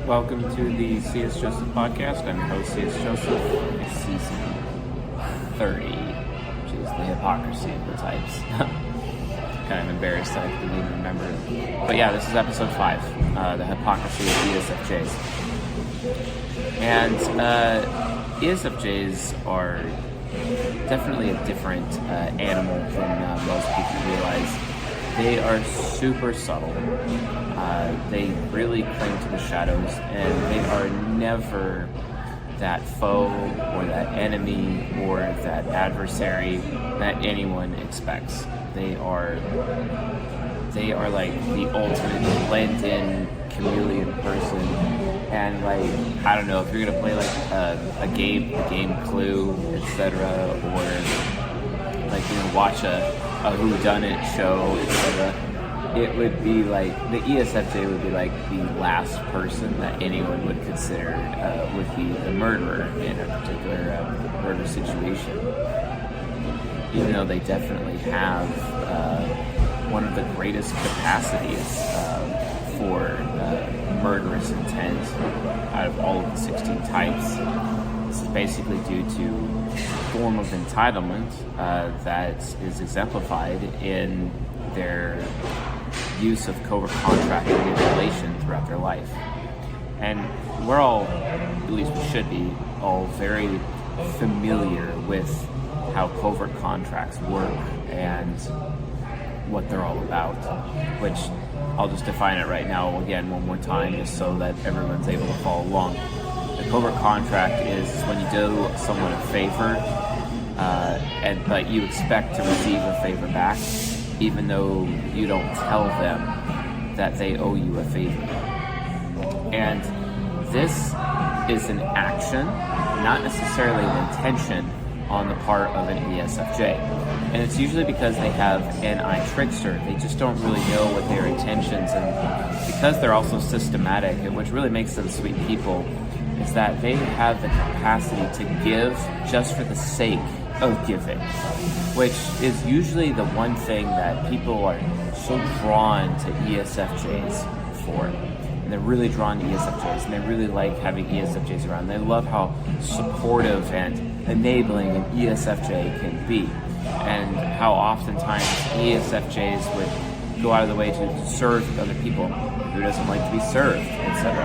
Welcome to the C.S. Joseph podcast. I'm your host, C.S. Joseph. It's season 30, which is the Hypocrisy of the types. Kind of embarrassed that I couldn't even remember. But yeah, this is episode 5, the Hypocrisy of ESFJs. And ESFJs are definitely a different animal than most people realize. They are super subtle. They really cling to the shadows, and they are never that foe or that enemy or that adversary that anyone expects. They are like the ultimate blend-in chameleon person. And I don't know, if you're gonna play a game Clue, etc., or watch a whodunit show, etc., it would be like the ESFJ would be like the last person that anyone would consider would be the murderer in a particular murder situation. Even though they definitely have one of the greatest capacities for murderous intent out of all of the 16 types. This is basically due to a form of entitlement that is exemplified in their use of covert contract manipulation throughout their life. And we're all, at least we should be, all very familiar with how covert contracts work and what they're all about, which I'll just define it right now again one more time just so that everyone's able to follow along. The covert contract is when you do someone a favor, but you expect to receive a favor back, even though you don't tell them that they owe you a favor. And this is an action, not necessarily an intention on the part of an ESFJ. And it's usually because they have an eye trickster. They just don't really know what their intentions, and because they're also systematic, and which really makes them sweet people, is that they have the capacity to give just for the sake of giving, which is usually the one thing that people are so drawn to ESFJs for. And they're really drawn to ESFJs, and they really like having ESFJs around. They love how supportive and enabling an ESFJ can be, and how oftentimes ESFJs would go out of the way to serve other people. Who doesn't like to be served, etc.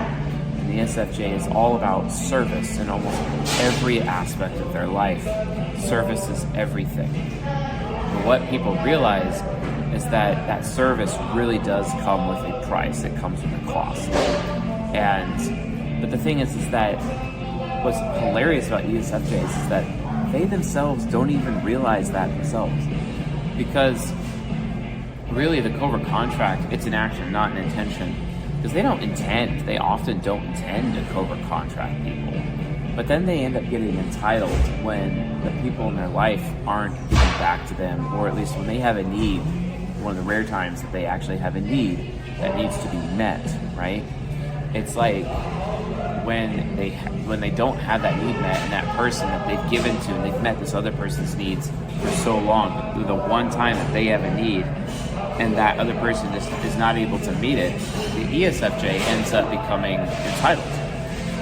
And the ESFJ is all about service in almost every aspect of their life. Service is everything. But what people realize is that service really does come with a price. It comes with a cost. But the thing is that what's hilarious about ESFJs is that they themselves don't even realize that themselves. Because really the covert contract, it's an action, not an intention. Because they often don't intend to covert contract people. But then they end up getting entitled when the people in their life aren't giving back to them, or at least when they have a need, one of the rare times that they actually have a need that needs to be met, right? It's like when they don't have that need met, and that person that they've given to and they've met this other person's needs for so long, but the one time that they have a need and that other person is not able to meet it, the ESFJ ends up becoming entitled.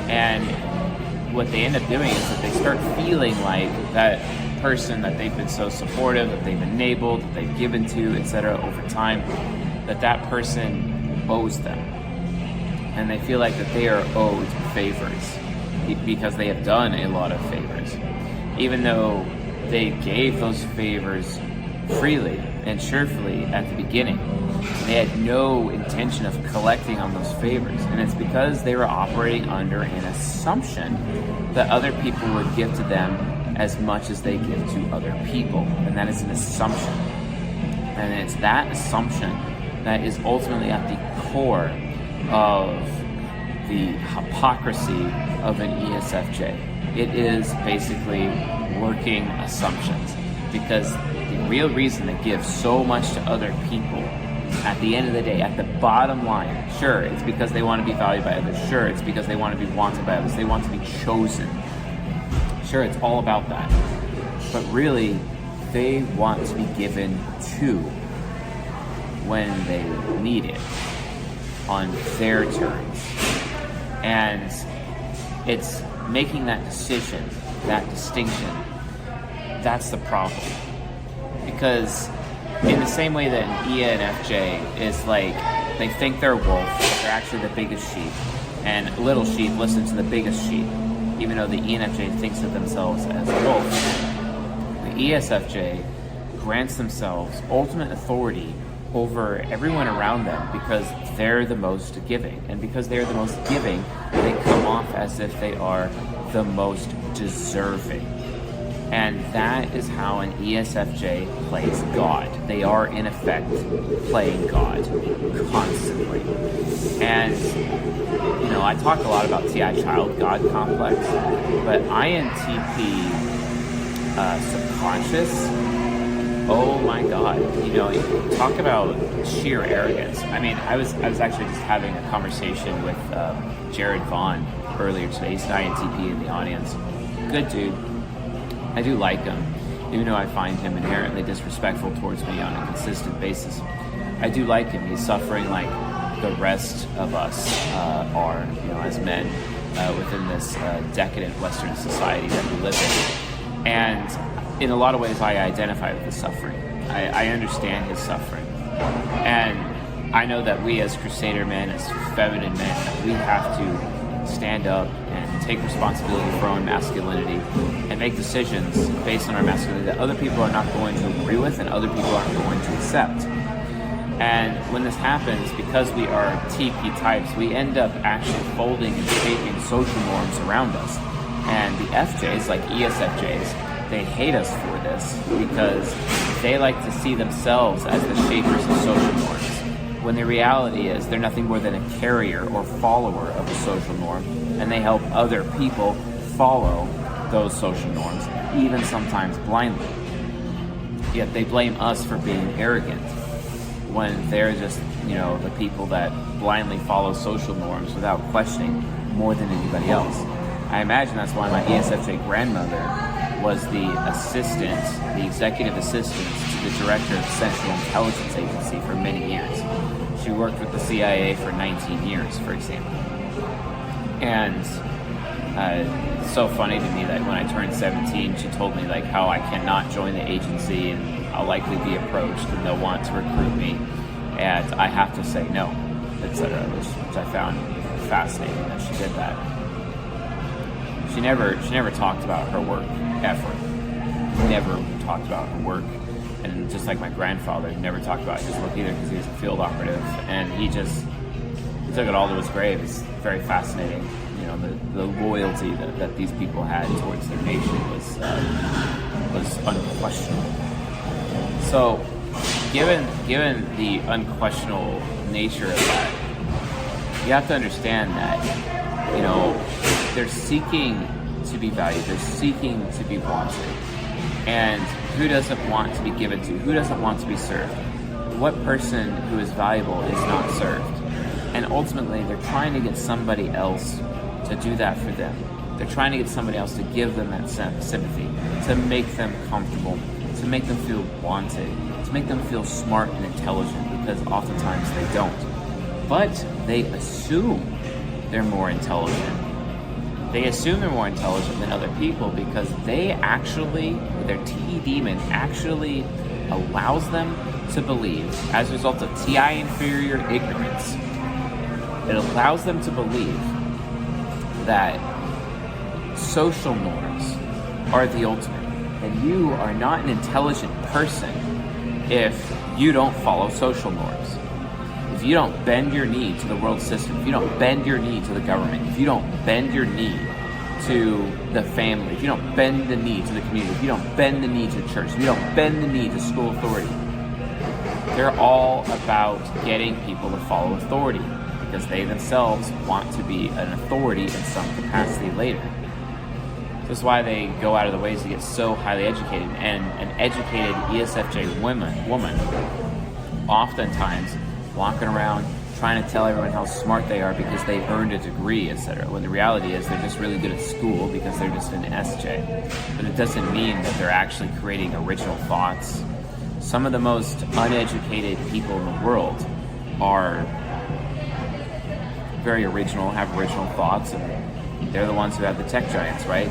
And what they end up doing is that they start feeling like that person that they've been so supportive, that they've enabled, that they've given to, etc. over time, that person owes them. And they feel like that they are owed favors because they have done a lot of favors. Even though they gave those favors freely and cheerfully at the beginning, they had no intention of collecting on those favors. And it's because they were operating under an assumption that other people would give to them as much as they give to other people. And that is an assumption. And it's that assumption that is ultimately at the core of the hypocrisy of an ESFJ. It is basically working assumptions, because the real reason they give so much to other people, at the end of the day, at the bottom line, sure, it's because they want to be valued by others. Sure, it's because they want to be wanted by others. They want to be chosen. Sure, it's all about that. But really, they want to be given to when they need it. on their terms. And it's making that decision, that distinction, that's the problem. Because in the same way that an ENFJ is like, they think they're a wolf, but they're actually the biggest sheep. And little sheep listen to the biggest sheep, even though the ENFJ thinks of themselves as a wolf. The ESFJ grants themselves ultimate authority over everyone around them because they're the most giving. And because they're the most giving, they come off as if they are the most deserving. And that is how an ESFJ plays God. They are, in effect, playing God constantly. And, I talk a lot about TI child God complex, but INTP subconscious, oh my God, talk about sheer arrogance. I mean, I was actually just having a conversation with Jared Vaughn earlier today. He's an INTP in the audience. Good dude. I do like him, even though I find him inherently disrespectful towards me on a consistent basis. I do like him. He's suffering like the rest of us are, as men within this decadent Western society that we live in. And in a lot of ways, I identify with his suffering. I understand his suffering. And I know that we as Crusader men, as feminine men, we have to stand up and take responsibility for our own masculinity and make decisions based on our masculinity that other people are not going to agree with and other people aren't going to accept. And when this happens, because we are TP types, we end up actually folding and shaping social norms around us. And the FJs, like ESFJs, they hate us for this because they like to see themselves as the shapers of social norms, when the reality is they're nothing more than a carrier or follower of a social norm, and they help other people follow those social norms, even sometimes blindly. Yet they blame us for being arrogant, when they're just, the people that blindly follow social norms without questioning more than anybody else. I imagine that's why my ESFJ grandmother was the executive assistant to the director of the Central Intelligence Agency for many years. She worked with the CIA for 19 years, for example. And it's so funny to me that when I turned 17, she told me like how I cannot join the agency and I'll likely be approached and they'll want to recruit me and I have to say no, etc., which I found fascinating that she did that. She never talked about her work ever. Never talked about her work. And just like my grandfather, never talked about his work either because he was a field operative, and he took it all to his grave. It's very fascinating. The loyalty that these people had towards their nation was unquestionable. So, given the unquestionable nature of that, you have to understand that they're seeking to be valued. They're seeking to be wanted. And who doesn't want to be given to? Who doesn't want to be served? What person who is valuable is not served? And ultimately, they're trying to get somebody else to do that for them. They're trying to get somebody else to give them that sympathy, to make them comfortable, to make them feel wanted, to make them feel smart and intelligent, because oftentimes they don't. But they assume they're more intelligent. They assume they're more intelligent than other people because they actually, their TE demon actually allows them to believe, as a result of TI inferior ignorance, it allows them to believe that social norms are the ultimate. And you are not an intelligent person if you don't follow social norms. If you don't bend your knee to the world system, if you don't bend your knee to the government, if you don't bend your knee to the family, if you don't bend the knee to the community, if you don't bend the knee to church, if you don't bend the knee to school authority, they're all about getting people to follow authority because they themselves want to be an authority in some capacity later. This is why they go out of the ways to get so highly educated. And an educated ESFJ woman oftentimes walking around trying to tell everyone how smart they are because they earned a degree, etc. When the reality is they're just really good at school because they're just an SJ. But it doesn't mean that they're actually creating original thoughts. Some of the most uneducated people in the world are very original, have original thoughts, and they're the ones who have the tech giants, right?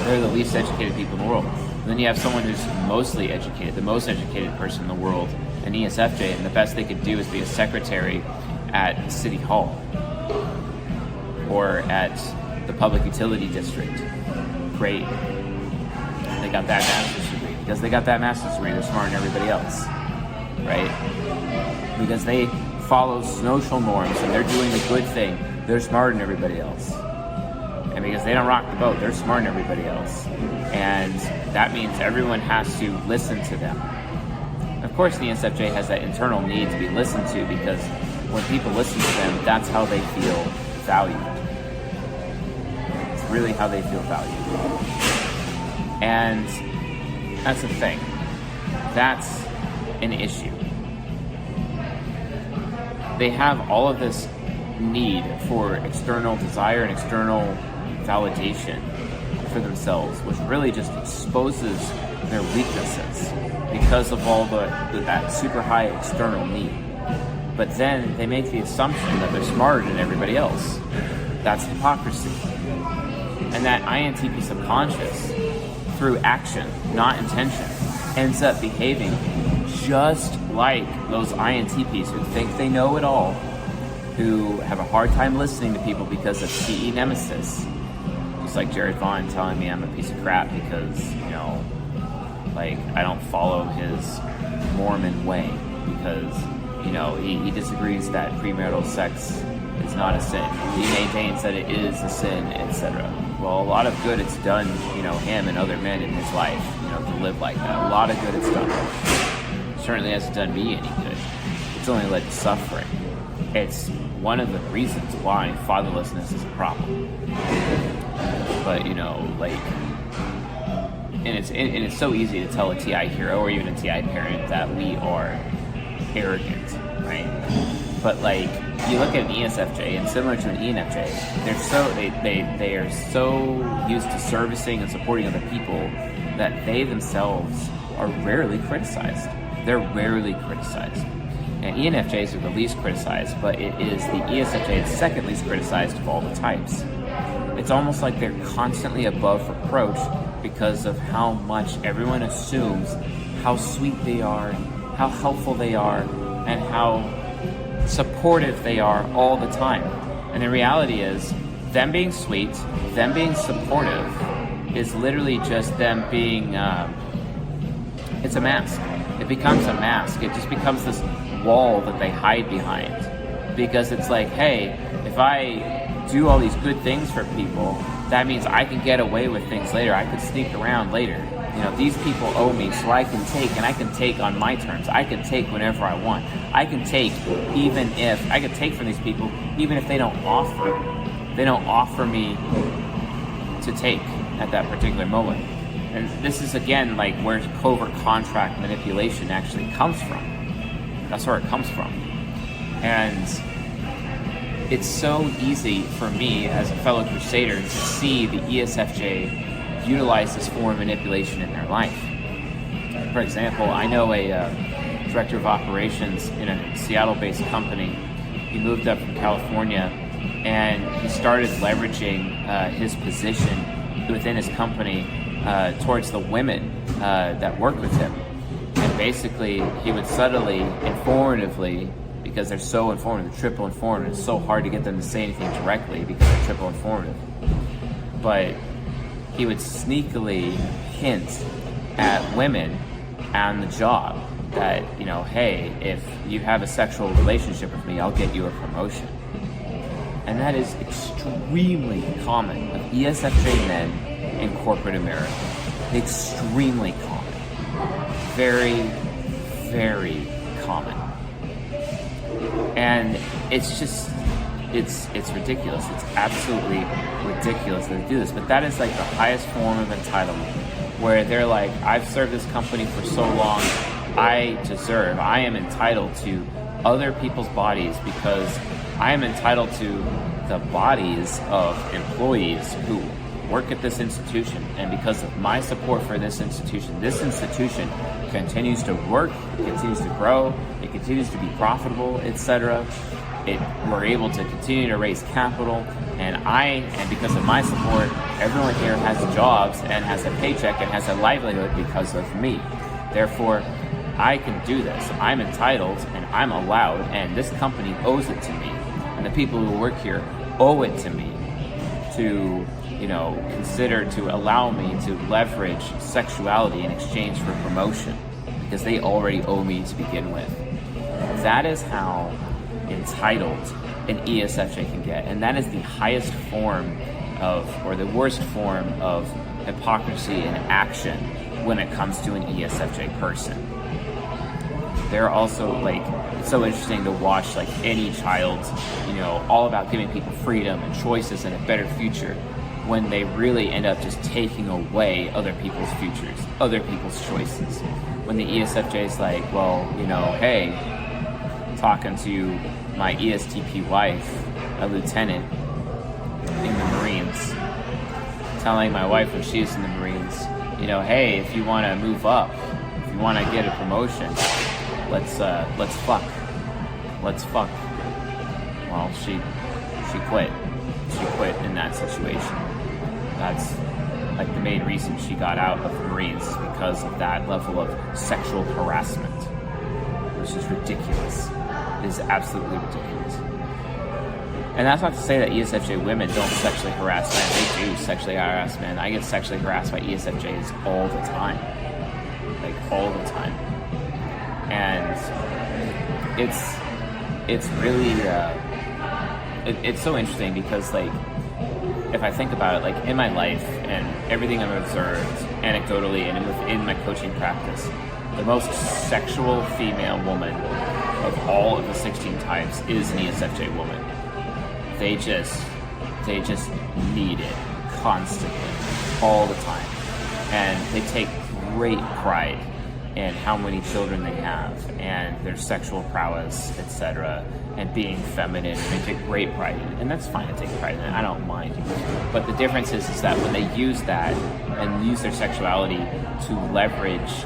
They're the least educated people in the world. And then you have someone who's mostly educated, the most educated person in the world, an ESFJ, and the best they could do is be a secretary at City Hall or at the Public Utility District. Great. They got that master's degree. Because they got that master's degree, they're smarter than everybody else, right? Because they follow social norms and they're doing the good thing, they're smarter than everybody else. And because they don't rock the boat, they're smarter than everybody else. And that means everyone has to listen to them. Of course, the ESFJ has that internal need to be listened to, because when people listen to them, that's how they feel valued. It's really how they feel valued. And that's the thing. That's an issue. They have all of this need for external desire and external validation for themselves, which really just exposes their weaknesses because of all that super high external need. But then they make the assumption that they're smarter than everybody else. That's hypocrisy. And that INTP subconscious, through action, not intention, ends up behaving just like those INTPs who think they know it all, who have a hard time listening to people because of TE nemesis. Just like Jared Vaughn telling me I'm a piece of crap because, I don't follow his Mormon way because, he disagrees that premarital sex is not a sin. He maintains that it is a sin, etc. Well, a lot of good it's done, him and other men in his life, to live like that. A lot of good it's done. It certainly hasn't done me any good. It's only led to suffering. It's one of the reasons why fatherlessness is a problem. But, and it's so easy to tell a TI hero or even a TI parent that we are arrogant, right? But you look at an ESFJ, and similar to an ENFJ, they are so used to servicing and supporting other people that they themselves are rarely criticized. They're rarely criticized. And ENFJs are the least criticized, but it is the ESFJ that's second least criticized of all the types. It's almost like they're constantly above reproach because of how much everyone assumes how sweet they are, how helpful they are, and how supportive they are all the time. And the reality is, them being sweet, them being supportive, is literally just them being, it's a mask. It becomes a mask. It just becomes this wall that they hide behind. Because it's like, hey, if I do all these good things for people, that means I can get away with things later. I could sneak around later. These people owe me, so I can take, and I can take on my terms. I can take whenever I want. I can take from these people, even if they don't offer me to take at that particular moment. And this is, again, where covert contract manipulation actually comes from. That's where it comes from. And it's so easy for me as a fellow crusader to see the ESFJ utilize this form of manipulation in their life. For example, I know a director of operations in a Seattle-based company. He moved up from California, and he started leveraging his position within his company towards the women that work with him. And basically, he would subtly, informatively, because they're so informative, they're triple informative, it's so hard to get them to say anything directly because they're triple informative. But he would sneakily hint at women on the job that, hey, if you have a sexual relationship with me, I'll get you a promotion. And that is extremely common with ESFJ men in corporate America. Extremely common. Very, very common. And it's just, it's ridiculous. It's absolutely ridiculous that they do this. But that is the highest form of entitlement, where they're like, I've served this company for so long, I am entitled to other people's bodies because I am entitled to the bodies of employees who work at this institution. And because of my support for this institution continues to work, it continues to grow, it continues to be profitable, etc. we're able to continue to raise capital, and because of my support, everyone here has jobs and has a paycheck and has a livelihood because of me. Therefore, I can do this. I'm entitled and I'm allowed, and this company owes it to me. And the people who work here owe it to me to, to allow me to leverage sexuality in exchange for promotion, because they already owe me to begin with. That is how entitled an ESFJ can get. And that is the highest form or the worst form of hypocrisy in action when it comes to an ESFJ person. They're also it's so interesting to watch any child, all about giving people freedom and choices and a better future, when they really end up just taking away other people's futures, other people's choices. When the ESFJ is hey, talking to my ESTP wife, a lieutenant in the Marines, telling my wife when she's in the Marines, hey, if you want to move up, if you want to get a promotion, let's fuck. Well, she quit. She quit in that situation. That's the main reason she got out of the Marines, because of that level of sexual harassment, which is ridiculous. It is absolutely ridiculous. And that's not to say that ESFJ women don't sexually harass men. They do sexually harass men. I get sexually harassed by ESFJs all the time. All the time. And it's really, it's so interesting because, if I think about it, in my life and everything I've observed anecdotally and within my coaching practice, the most sexual female woman of all of the 16 types is an ESFJ woman. They just need it constantly, all the time. And they take great pride in how many children they have and their sexual prowess, etc., and being feminine. They take great pride in it. And that's fine to take pride in it. I don't mind. But the difference is that when they use that and use their sexuality to leverage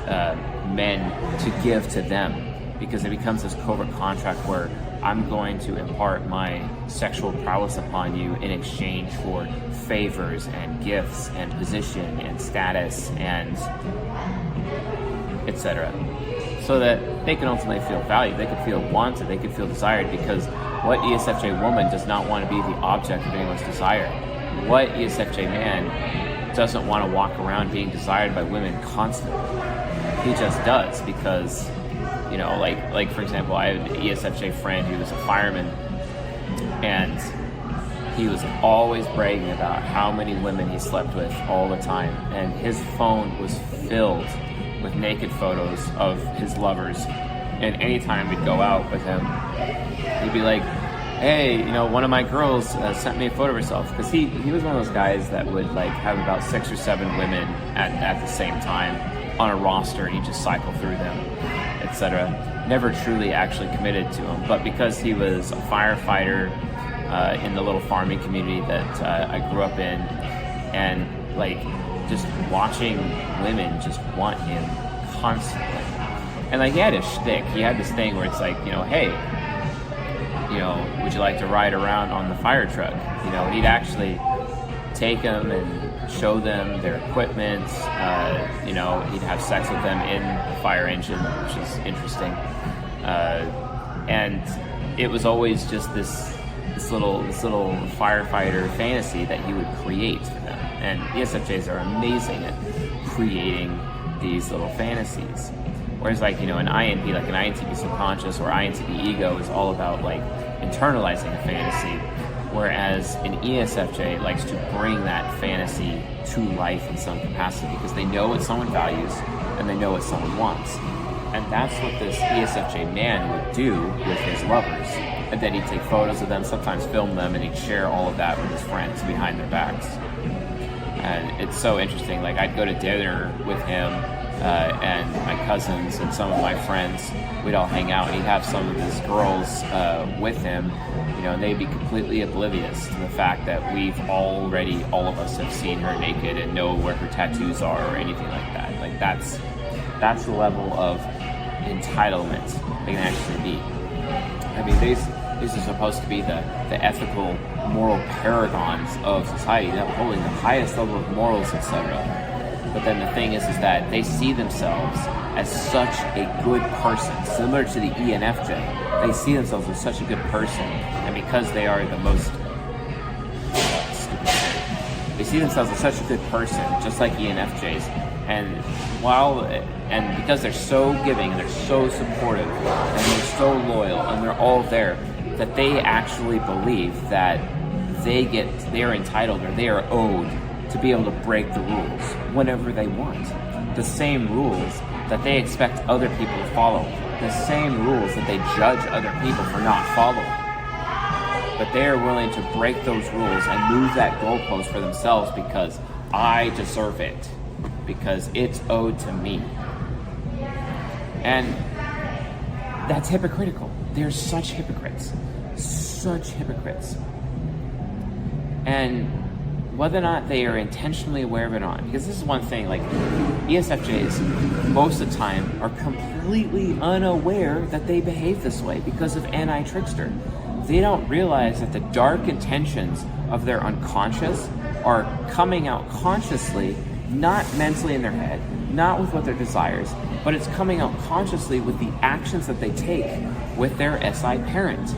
men to give to them, because it becomes this covert contract where I'm going to impart my sexual prowess upon you in exchange for favors and gifts and position and status and etc. So that they can ultimately feel valued, they can feel wanted, they can feel desired, because what ESFJ woman does not want to be the object of anyone's desire? What ESFJ man doesn't want to walk around being desired by women constantly? He just does, because for example, I had an ESFJ friend who was a fireman, and he was always bragging about how many women he slept with all the time, and his phone was filled with naked photos of his lovers. And anytime we'd go out with him, he'd be like, hey, one of my girls sent me a photo of herself, because he was one of those guys that would have about 6 or 7 women at the same time on a roster, and he'd just cycle through them, etc. Never truly actually committed to them, but because he was a firefighter in the little farming community that I grew up in, and just watching women just want him constantly. And he had a shtick. He had this thing where it's hey, would you like to ride around on the fire truck? He'd actually take them and show them their equipment. He'd have sex with them in the fire engine, which is interesting. And it was always just this little firefighter fantasy that he would create for them. And ESFJs are amazing at creating these little fantasies. Whereas an INP, an INTP subconscious or INTP ego is all about internalizing a fantasy, whereas an ESFJ likes to bring that fantasy to life in some capacity, because they know what someone values and they know what someone wants. And that's what this ESFJ man would do with his lovers. And then he'd take photos of them, sometimes film them, and he'd share all of that with his friends behind their backs. And it's so interesting. I'd go to dinner with him and my cousins and some of my friends. We'd all hang out, and he'd have some of his girls with him, and they'd be completely oblivious to the fact that all of us have seen her naked and know where her tattoos are or anything like that. That's the level of entitlement they can actually be. I mean, These are supposed to be the ethical, moral paragons of society, upholding the highest level of morals, etc. But then the thing is that they see themselves as such a good person, similar to the ENFJ. They see themselves as such a good person, and because they are the most they see themselves as such a good person, just like ENFJs. And because they're so giving, and they're so supportive, and they're so loyal, and they're all there, that they actually believe that they are entitled, or they are owed to be able to break the rules whenever they want. The same rules that they expect other people to follow. The same rules that they judge other people for not following. But they are willing to break those rules and move that goalpost for themselves because I deserve it. Because it's owed to me. And that's hypocritical. They're such hypocrites. Such hypocrites. And whether or not they are intentionally aware of it or not, because this is one thing, like ESFJs most of the time are completely unaware that they behave this way because of anti-trickster. They don't realize that the dark intentions of their unconscious are coming out consciously, not mentally in their head, not with what their desires, but it's coming out consciously with the actions that they take with their SI parent.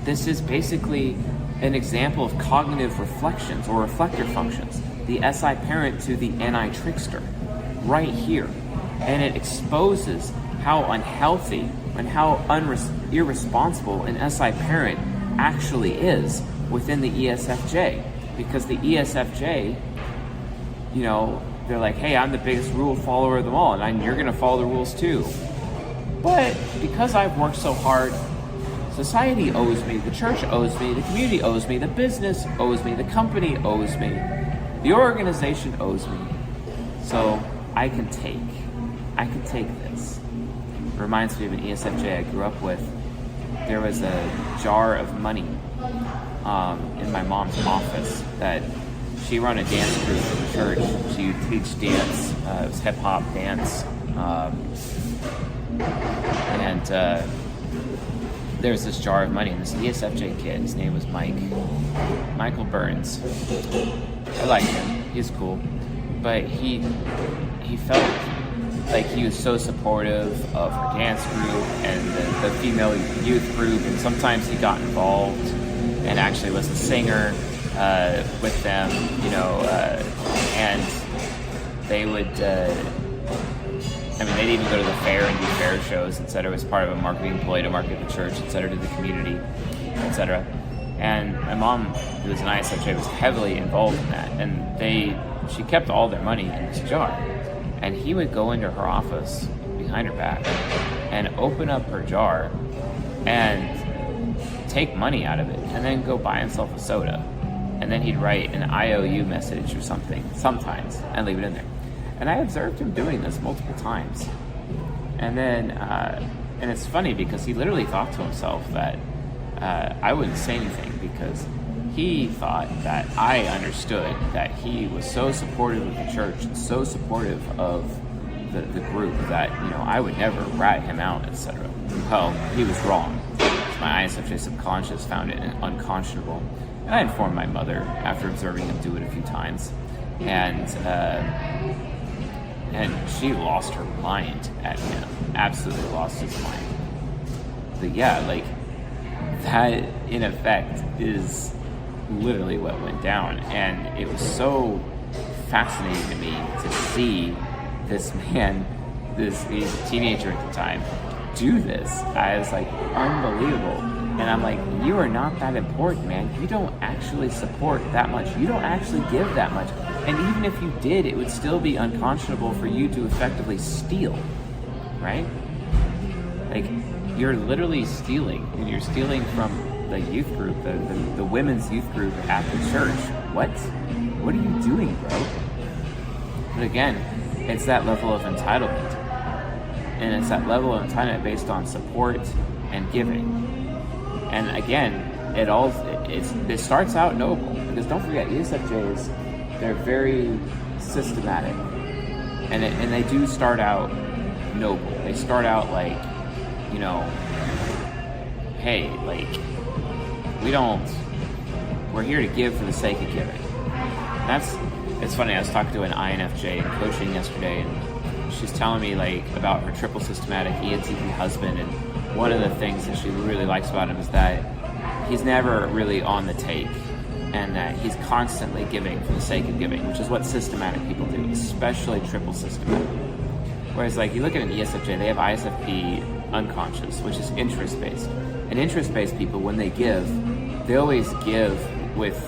This is basically an example of cognitive reflections or reflector functions, the SI parent to the NI trickster, right here. And it exposes how unhealthy and how irresponsible an SI parent actually is within the ESFJ. Because the ESFJ, they're like, hey, I'm the biggest rule follower of them all, and you're going to follow the rules too. But because I've worked so hard, society owes me, the church owes me, the community owes me, the business owes me, the company owes me, the organization owes me. So I can take this. It reminds me of an ESFJ I grew up with. There was a jar of money in my mom's office that she ran a dance group in the church. She would teach dance. It was hip hop dance. And there was this jar of money, and this ESFJ kid, his name was Michael Burns. I liked him. He was cool. But he felt like he was so supportive of her dance group and the female youth group, and sometimes he got involved and actually was a singer with them, and they would, they'd even go to the fair and do fair shows, etc. It was part of a marketing ploy to market the church, etc., to the community, etc. And my mom, who was an ISFJ, was heavily involved in that, and she kept all their money in this jar. And he would go into her office behind her back and open up her jar and take money out of it and then go buy himself a soda. And then he'd write an IOU message or something, sometimes, and leave it in there. And I observed him doing this multiple times. And then, and it's funny because he literally thought to himself that I wouldn't say anything because he thought that I understood that he was so supportive of the church and so supportive of the group that, I would never rat him out, etc. Well, he was wrong. My ISFJ subconscious found it unconscionable. And I informed my mother after observing him do it a few times. And she lost her mind at him. Absolutely lost his mind. But yeah, that in effect is literally what went down. And it was so fascinating to me to see this man, this teenager at the time, do this. I was like, unbelievable. And I'm like, you are not that important, man. You don't actually support that much. You don't actually give that much. And even if you did, it would still be unconscionable for you to effectively steal, right? You're literally stealing, and you're stealing from the youth group, the women's youth group at the church. What are you doing, bro? But again, it's that level of entitlement. And it's that level of entitlement based on support and giving. And again, it starts out noble, because don't forget, ESFJs, they're very systematic, and they do start out noble. They start out hey, we're here to give for the sake of giving. It's funny, I was talking to an INFJ in coaching yesterday, and she's telling me like about her triple systematic ENTP husband, and one of the things that she really likes about him is that he's never really on the take, and that he's constantly giving for the sake of giving, which is what systematic people do, especially triple systematic. Whereas like you look at an ESFJ, they have ISFP unconscious, which is interest-based. And interest-based people, when they give, they always give with,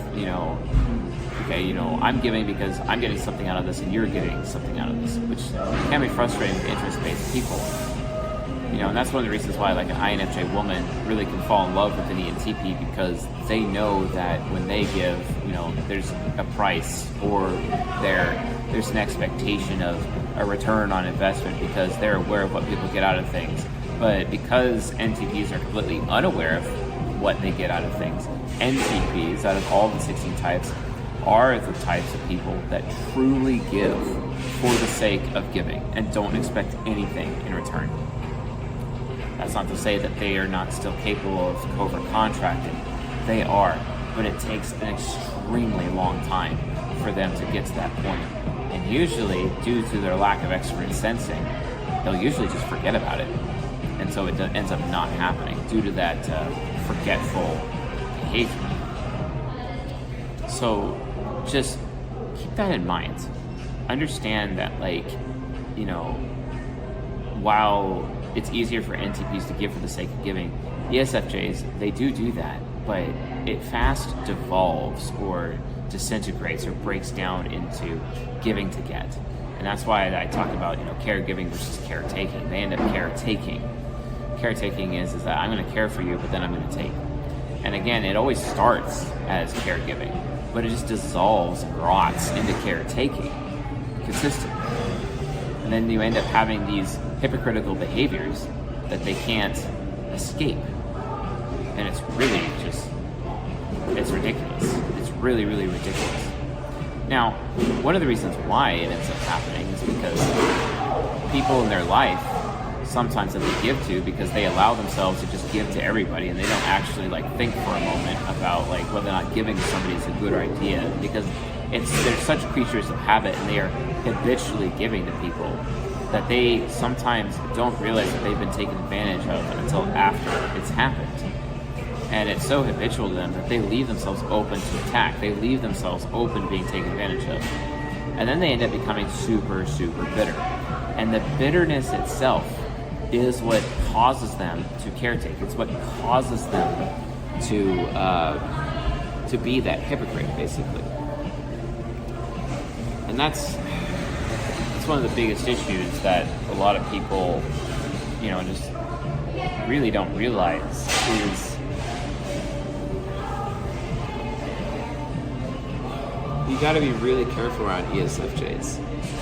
okay, I'm giving because I'm getting something out of this and you're getting something out of this, which can be frustrating with interest-based people. And that's one of the reasons why like an INFJ woman really can fall in love with an ENTP, because they know that when they give, there's a price, or there's an expectation of a return on investment, because they're aware of what people get out of things. But because NTPs are completely unaware of what they get out of things, NTPs, out of all the 16 types, are the types of people that truly give for the sake of giving and don't expect anything in return. That's not to say that they are not still capable of covert contracting. They are, but it takes an extremely long time for them to get to that point. And usually, due to their lack of expert sensing, they'll usually just forget about it. And so it ends up not happening due to that forgetful behavior. So just keep that in mind. Understand that, while it's easier for NTPs to give for the sake of giving, ESFJs, they do that, but it fast devolves or disintegrates or breaks down into giving to get. And that's why I talk about, caregiving versus caretaking. They end up caretaking. Caretaking is that I'm going to care for you, but then I'm going to take. And again, it always starts as caregiving, but it just dissolves and rots into caretaking consistently. And then you end up having these hypocritical behaviors that they can't escape. And it's really it's ridiculous. It's really, really ridiculous. Now, one of the reasons why it ends up happening is because people in their life, sometimes that they give to, because they allow themselves to just give to everybody, and they don't actually think for a moment about whether or not giving to somebody is a good idea, because they're such creatures of habit, and they are habitually giving to people that they sometimes don't realize that they've been taken advantage of until after it's happened. And it's so habitual to them that they leave themselves open to attack. They leave themselves open to being taken advantage of. And then they end up becoming super, super bitter. And the bitterness itself is what causes them to caretake. It's what causes them to be that hypocrite, basically. And that's one of the biggest issues that a lot of people, just really don't realize is you got to be really careful around ESFJs,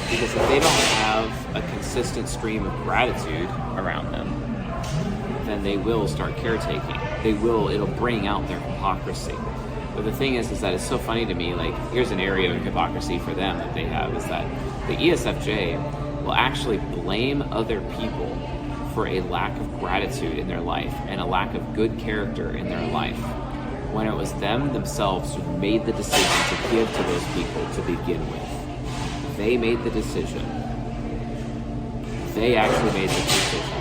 because if they don't have a consistent stream of gratitude around them, then they will start caretaking. It'll bring out their hypocrisy. But the thing is that it's so funny to me, here's an area of hypocrisy for them that they have, is that the ESFJ will actually blame other people for a lack of gratitude in their life and a lack of good character in their life, when it was them themselves who made the decision to give to those people to begin with. They made the decision. They actually made the decision.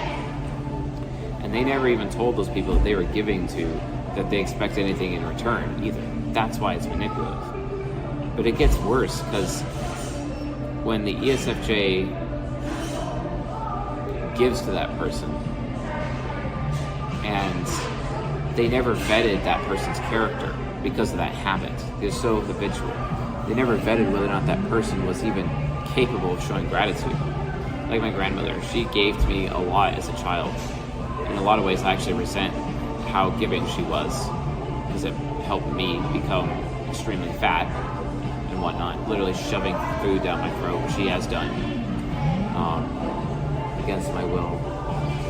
And they never even told those people that they were giving to that they expect anything in return either. That's why it's manipulative. But it gets worse, because when the ESFJ gives to that person and they never vetted that person's character because of that habit, they're so habitual. They never vetted whether or not that person was even capable of showing gratitude. Like my grandmother, she gave to me a lot as a child. In a lot of ways, I actually resent how giving she was, because it helped me become extremely fat and whatnot, literally shoving food down my throat. She has done, against my will.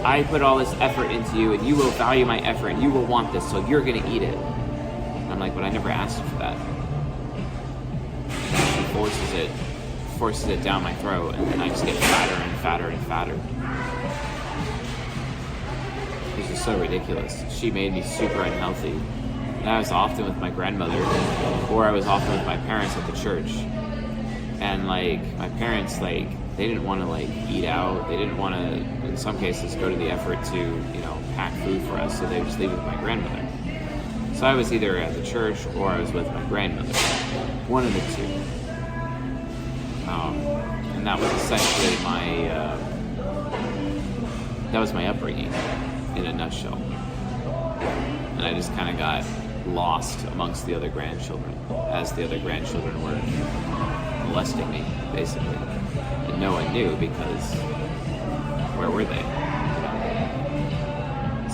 I put all this effort into you, and you will value my effort, and you will want this, so you're going to eat it. And I'm like, but I never asked you for that. She forces it down my throat, and then I just get fatter and fatter and fatter. This is so ridiculous. She made me super unhealthy, And I was often with my grandmother, or I was often with my parents at the church. And like my parents, like they didn't want to like eat out. They didn't want to, in some cases, go to the effort to, you know, pack food for us. So they would just leave it with my grandmother. So I was either at the church or I was with my grandmother, one of the two. And that was essentially my upbringing in a nutshell. And I just kind of got lost amongst the other grandchildren as the other grandchildren were molesting me, basically. And no one knew because where were they?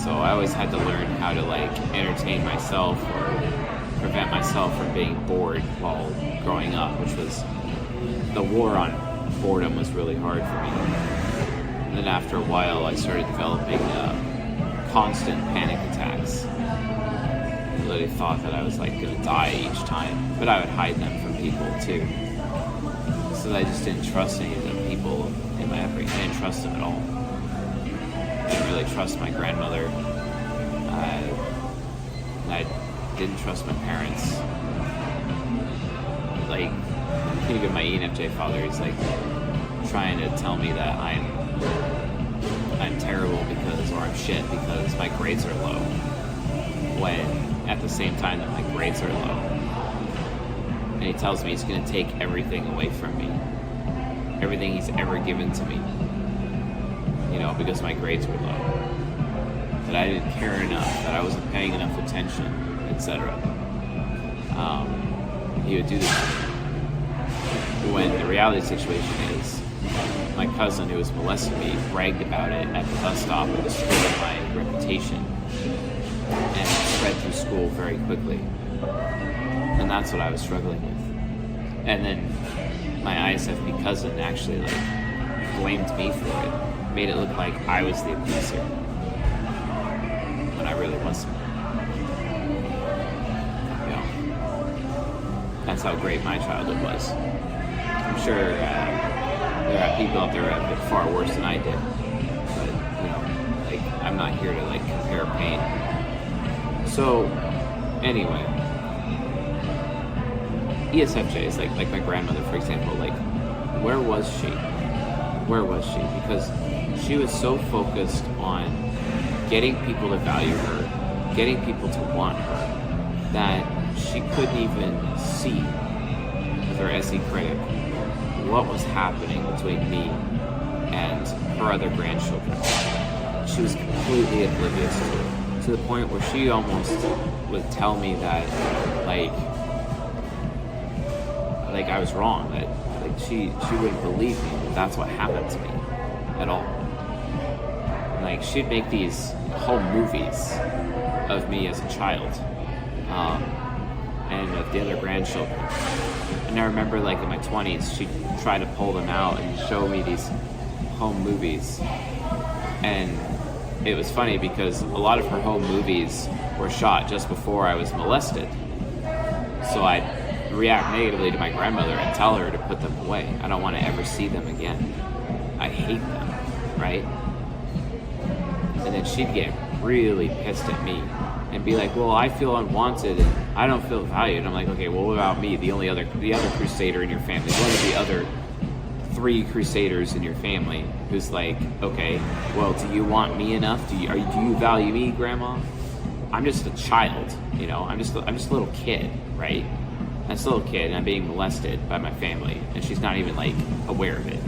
So I always had to learn how to like entertain myself or prevent myself from being bored while growing up, which was the war on boredom was really hard for me. And then after a while, I started developing constant panic attacks. I literally thought that I was like going to die each time, but I would hide them from people too. So I just didn't trust any of the people in my upbringing. I didn't trust them at all. I didn't really trust my grandmother. I didn't trust my parents. Like, even my ENFJ father, he's like trying to tell me that I'm terrible because, or I'm shit because my grades are low. When at the same time that my grades are low. And he tells me he's going to take everything away from me. Everything he's ever given to me. You know, because my grades were low. That I didn't care enough, that I wasn't paying enough attention, etc. He would do this to me. When the reality situation is, my cousin who was molesting me bragged about it at the bus stop and destroyed my reputation. And it spread through school very quickly. And that's what I was struggling with. And then my ISFP cousin actually like blamed me for it. Made it look like I was the abuser. When I really wasn't. You know, that's how great my childhood was. I'm sure there are people out there who have it far worse than I did. But, you know, like, I'm not here to like compare pain. So, anyway, ESFJs, like my grandmother, for example, like, where was she? Where was she? Because she was so focused on getting people to value her, getting people to want her, that she couldn't even see, with her SE critic, what was happening between me and her other grandchildren. She was completely oblivious to it. To the point where she almost would tell me that, like I was wrong, that like she wouldn't believe me that that's what happened to me at all. And, like, she'd make these home movies of me as a child, and of the other grandchildren. And I remember, like, in my 20s, she'd try to pull them out and show me these home movies. And it was funny because a lot of her home movies were shot just before I was molested. So I'd react negatively to my grandmother and tell her to put them away. I don't want to ever see them again. I hate them, right? And then she'd get really pissed at me and be like, well, I feel unwanted and I don't feel valued. And I'm like, okay, well, what about me, the other crusader in your family, one of the other 3 crusaders in your family, who's like, okay, well, do you want me enough? Do you value me, Grandma? I'm just a child, you know. I'm just a little kid, right? I'm just a little kid, and I'm being molested by my family, and she's not even like aware of it.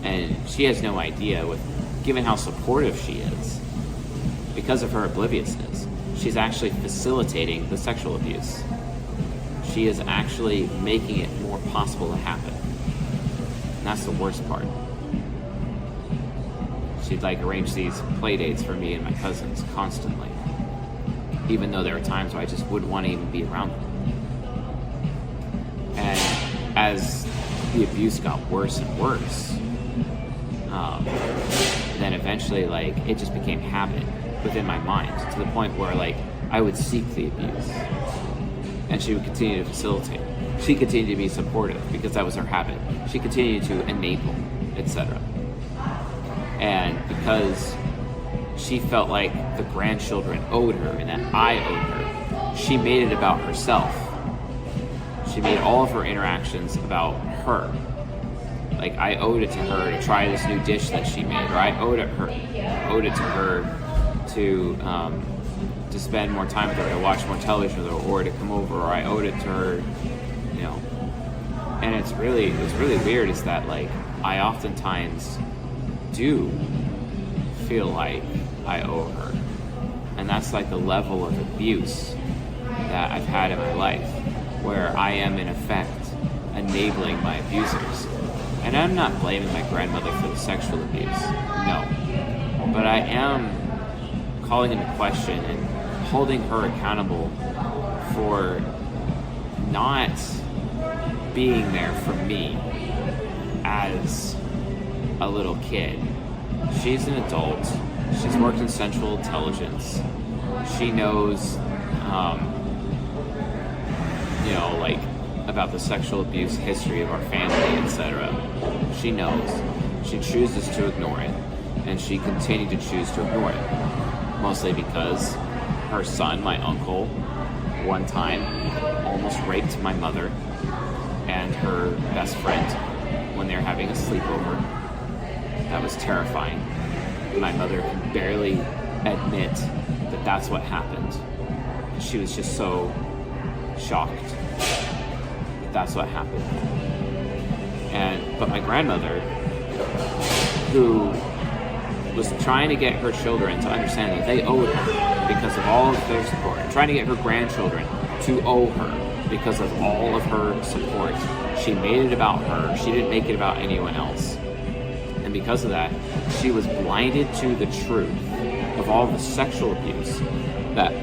And she has no idea, given how supportive she is, because of her obliviousness. She's actually facilitating the sexual abuse. She is actually making it more possible to happen. And that's the worst part. She'd like arrange these play dates for me and my cousins constantly, even though there were times where I just wouldn't want to even be around them. And as the abuse got worse and worse, then eventually, like, it just became habit within my mind, to the point where, like, I would seek the abuse, and she would continue to facilitate. She continued to be supportive because that was her habit. She continued to enable, etc. And because she felt like the grandchildren owed her and that I owed her. She made it about herself. She made all of her interactions about her. Like, I owed it to her to try this new dish that she made, or I owed it to her to spend more time with her, to watch more television with her, or to come over, or I owed it to her, you know. And it's really weird is that, like, I oftentimes do feel like I owe her. And that's like the level of abuse that I've had in my life, where I am in effect enabling my abusers. And I'm not blaming my grandmother for the sexual abuse, no. But I am calling into question and holding her accountable for not being there for me as a little kid. She's an adult. She's worked in Central Intelligence. She knows, like, about the sexual abuse history of our family, etc. She knows. She chooses to ignore it, and she continued to choose to ignore it. Mostly because her son, my uncle, one time almost raped my mother and her best friend when they were having a sleepover. That was terrifying. My mother could barely admit that that's what happened. She was just so shocked that that's what happened. But my grandmother, who was trying to get her children to understand that they owed her because of all of their support, and trying to get her grandchildren to owe her because of all of her support. She made it about her. She didn't make it about anyone else. And because of that, she was blinded to the truth of all the sexual abuse that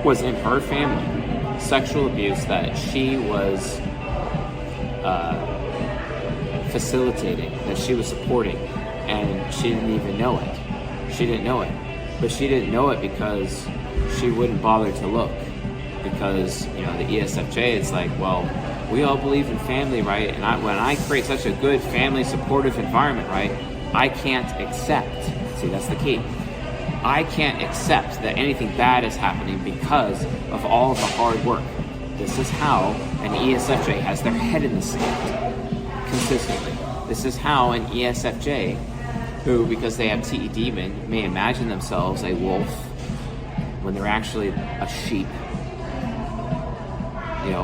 was in her family. Sexual abuse that she was facilitating, that she was supporting, and she didn't even know it. She didn't know it. But she didn't know it because she wouldn't bother to look. Because, the ESFJ is like, well, we all believe in family, right? And when I create such a good family supportive environment, right, I can't accept, see, that's the key. I can't accept that anything bad is happening because of all of the hard work. This is how an ESFJ has their head in the sand consistently. This is how an ESFJ, who, because they have TE demon, may imagine themselves a wolf when they're actually a sheep,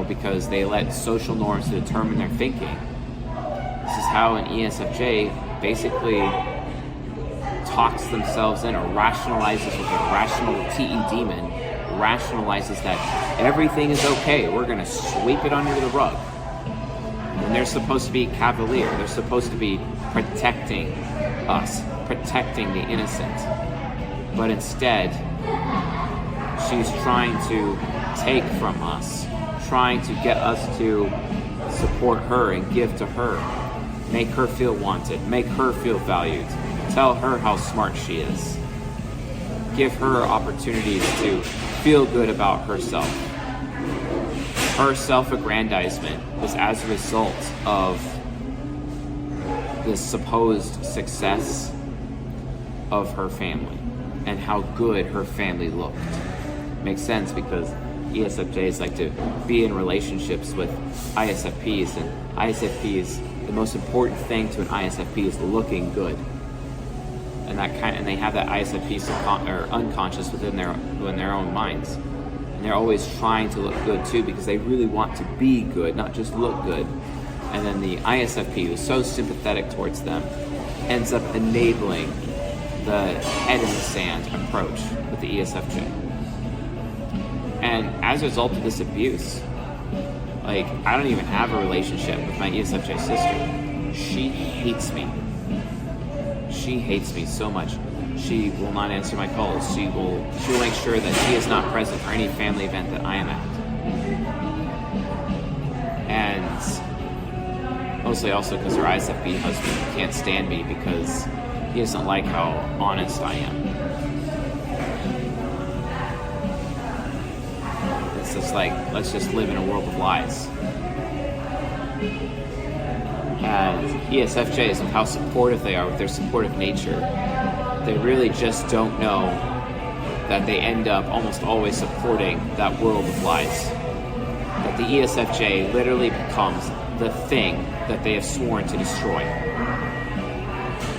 because they let social norms determine their thinking. This is how an ESFJ basically talks themselves in, or rationalizes with a rational TE demon, rationalizes that everything is okay, we're going to sweep it under the rug. And they're supposed to be cavalier, they're supposed to be protecting us, protecting the innocent. But instead, she's trying to take from us, trying to get us to support her and give to her, make her feel wanted, make her feel valued, tell her how smart she is, give her opportunities to feel good about herself. Her self-aggrandizement was as a result of this supposed success of her family and how good her family looked. Makes sense because ESFJs like to be in relationships with ISFPs, and ISFPs, the most important thing to an ISFP is looking good. And they have that ISFP or unconscious within their own minds. And they're always trying to look good too, because they really want to be good, not just look good. And then the ISFP, who's so sympathetic towards them, ends up enabling the head in the sand approach with the ESFJ. And as a result of this abuse, like, I don't even have a relationship with my ESFJ sister. She hates me. She hates me so much. She will not answer my calls. She will make sure that she is not present for any family event that I am at. And mostly also because her ISFP husband can't stand me because he doesn't like how honest I am. It's just like, let's just live in a world of lies. And ESFJs, of how supportive they are with their supportive nature, they really just don't know that they end up almost always supporting that world of lies. That the ESFJ literally becomes the thing that they have sworn to destroy.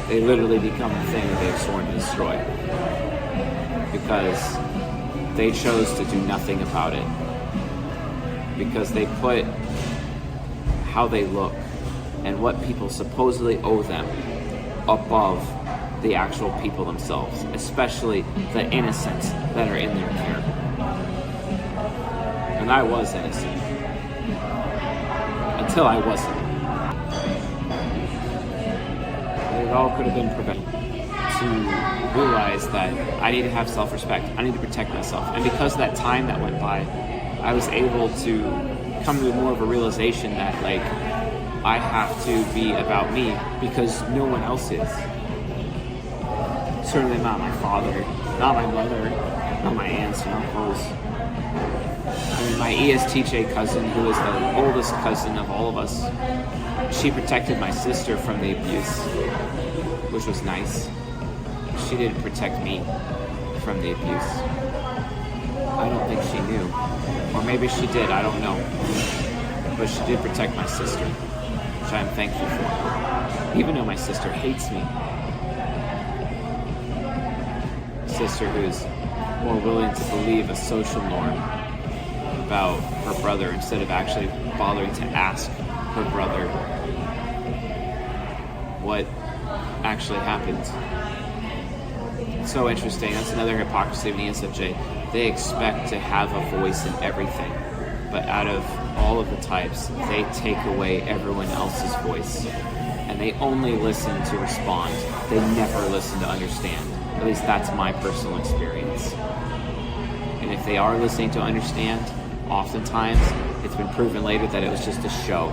They literally become the thing that they have sworn to destroy. Because they chose to do nothing about it. Because they put how they look and what people supposedly owe them above the actual people themselves, especially the innocents that are in their care. And I was innocent. Until I wasn't. It all could have been prevented. To realize that I need to have self-respect. I need to protect myself. And because of that time that went by, I was able to come to more of a realization that, like, I have to be about me because no one else is. Certainly not my father, not my mother, not my aunts and uncles. I mean, my ESTJ cousin, who is the oldest cousin of all of us, she protected my sister from the abuse, which was nice. She didn't protect me from the abuse. I don't think she knew. Or maybe she did, I don't know. But she did protect my sister, which I'm thankful for. Even though my sister hates me. Sister who's more willing to believe a social norm about her brother instead of actually bothering to ask her brother what actually happened. It's so interesting. That's another hypocrisy of an ESFJ. They expect to have a voice in everything, but out of all of the types, they take away everyone else's voice, and they only listen to respond. They never listen to understand. At least that's my personal experience. And if they are listening to understand, oftentimes it's been proven later that it was just a show.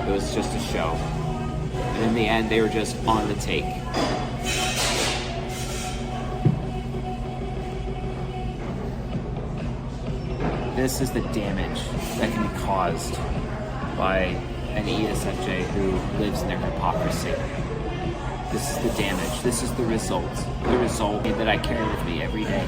It was just a show. And in the end, they were just on the take. This is the damage that can be caused by an ESFJ who lives in their hypocrisy. This is the damage. This is the result that I carry with me every day.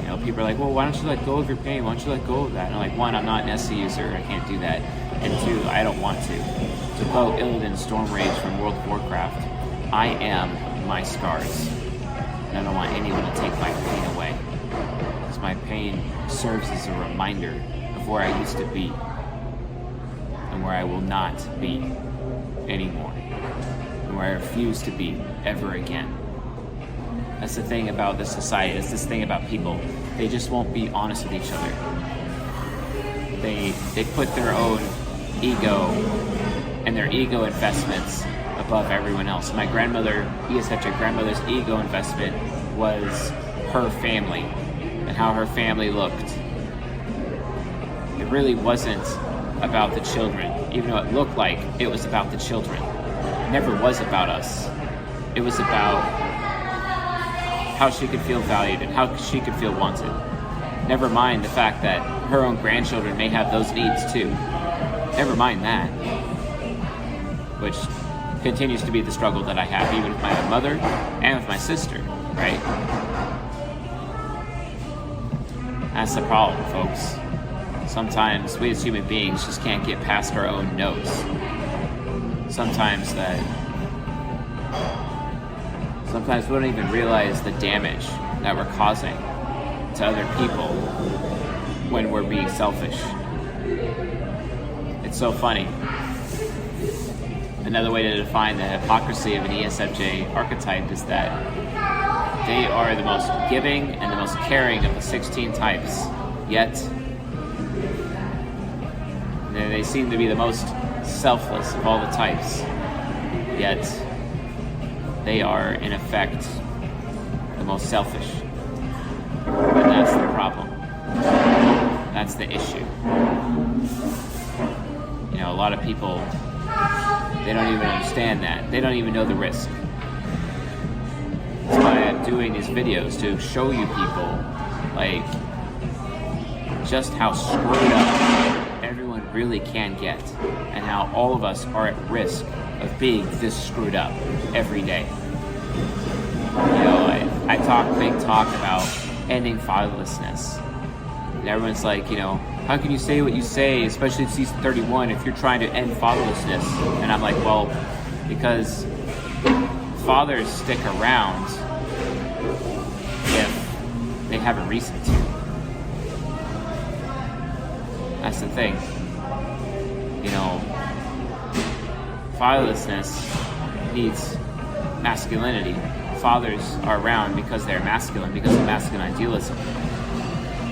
You know, people are like, well, why don't you let go of your pain? Why don't you let go of that? And I'm like, one, I'm not an SE user. I can't do that. And two, I don't want to. To quote Illidan Stormrage from World of Warcraft, I am my scars. And I don't want anyone to take my pain away. Because my pain serves as a reminder of where I used to be. And where I will not be anymore. And where I refuse to be ever again. That's the thing about this society. That's this thing about people. They just won't be honest with each other. They put their own ego and their ego investments above everyone else. My grandmother, ESFJ grandmother's ego investment was her family and how her family looked. It really wasn't about the children, even though it looked like it was about the children. It never was about us. It was about how she could feel valued and how she could feel wanted. Never mind the fact that her own grandchildren may have those needs too. Never mind that. Which continues to be the struggle that I have, even with my mother and with my sister, right? That's the problem, folks. Sometimes we as human beings just can't get past our own nose. Sometimes we don't even realize the damage that we're causing to other people when we're being selfish. It's so funny. Another way to define the hypocrisy of an ESFJ archetype is that they are the most giving and the most caring of the 16 types, yet they seem to be the most selfless of all the types, yet they are, in effect, the most selfish. And that's the problem. That's the issue. You know, a lot of people, they don't even understand that. They don't even know the risk. That's why I'm doing these videos, to show you people, like, just how screwed up everyone really can get, and how all of us are at risk of being this screwed up every day. I talk big talk about ending fatherlessness, and everyone's like, how can you say what you say, especially in season 31, if you're trying to end fatherlessness? And I'm like, well, because fathers stick around if they have a reason to. That's the thing. Fatherlessness needs masculinity. Fathers are around because they're masculine, because of masculine idealism.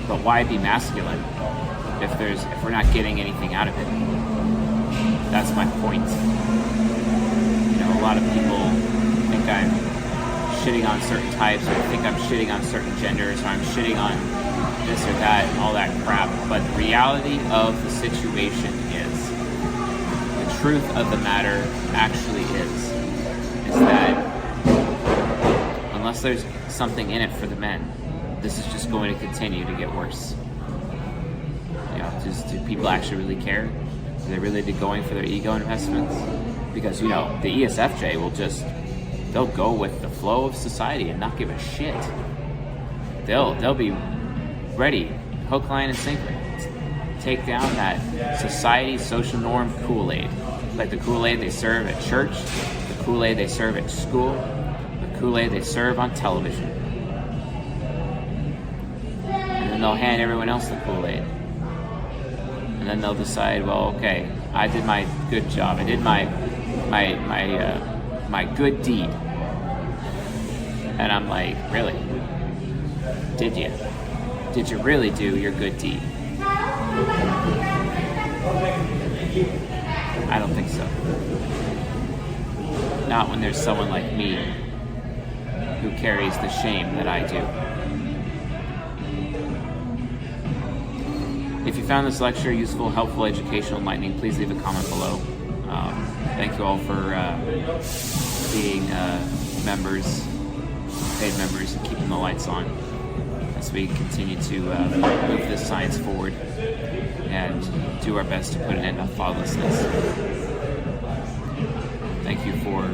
But why be masculine if we're not getting anything out of it? That's my point. A lot of people think I'm shitting on certain types, or think I'm shitting on certain genders, or I'm shitting on this or that and all that crap. But the reality of the situation is, the truth of the matter actually is that unless there's something in it for the men, this is just going to continue to get worse. Do people actually really care? Are they really going for their ego investments? Because, the ESFJ they'll go with the flow of society and not give a shit. They'll be ready, hook, line, and sinker, take down that society social norm Kool-Aid. Like the Kool-Aid they serve at church, the Kool-Aid they serve at school, the Kool-Aid they serve on television. And then they'll hand everyone else the Kool-Aid. And then they'll decide, well, okay, I did my good job. I did my good deed. And I'm like, really? Did you? Did you really do your good deed? I don't think so. Not when there's someone like me who carries the shame that I do. If you found this lecture useful, helpful, educational, enlightening, please leave a comment below. Thank you all for being members, paid members, and keeping the lights on as we continue to move this science forward and do our best to put an end to fatherlessness. Thank you for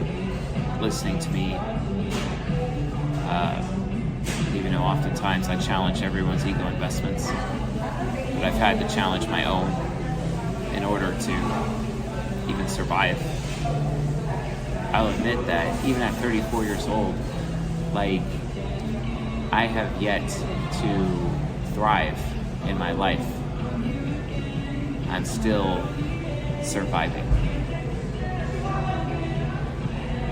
listening to me, even though oftentimes I challenge everyone's ego investments. But I've had to challenge my own in order to even survive. I'll admit that even at 34 years old, I have yet to thrive in my life. I'm still surviving.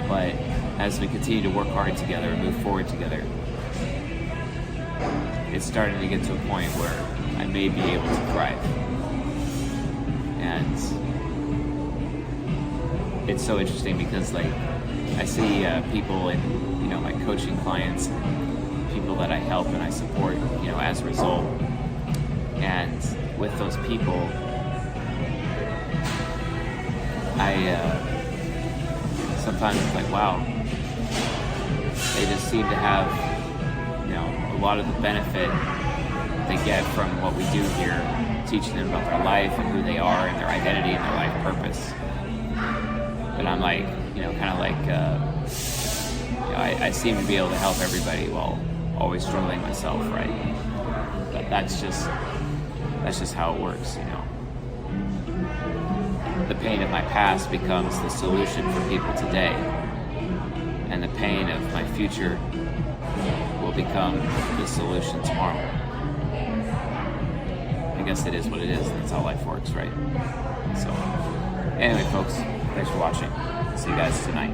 But as we continue to work hard together and move forward together, it's starting to get to a point where I may be able to thrive. And it's so interesting because I see people in my coaching clients, people that I help and I support as a result. And with those people, I sometimes it's like, wow, they just seem to have a lot of the benefit they get from what we do here, teaching them about their life and who they are and their identity and their life purpose. But I'm like, I seem to be able to help everybody while always struggling myself, right? But that's just how it works, The pain of my past becomes the solution for people today, and the pain of my future will become the solution tomorrow. I guess it is what it is. That's how life works, right? So, anyway, folks, thanks for watching. See you guys tonight.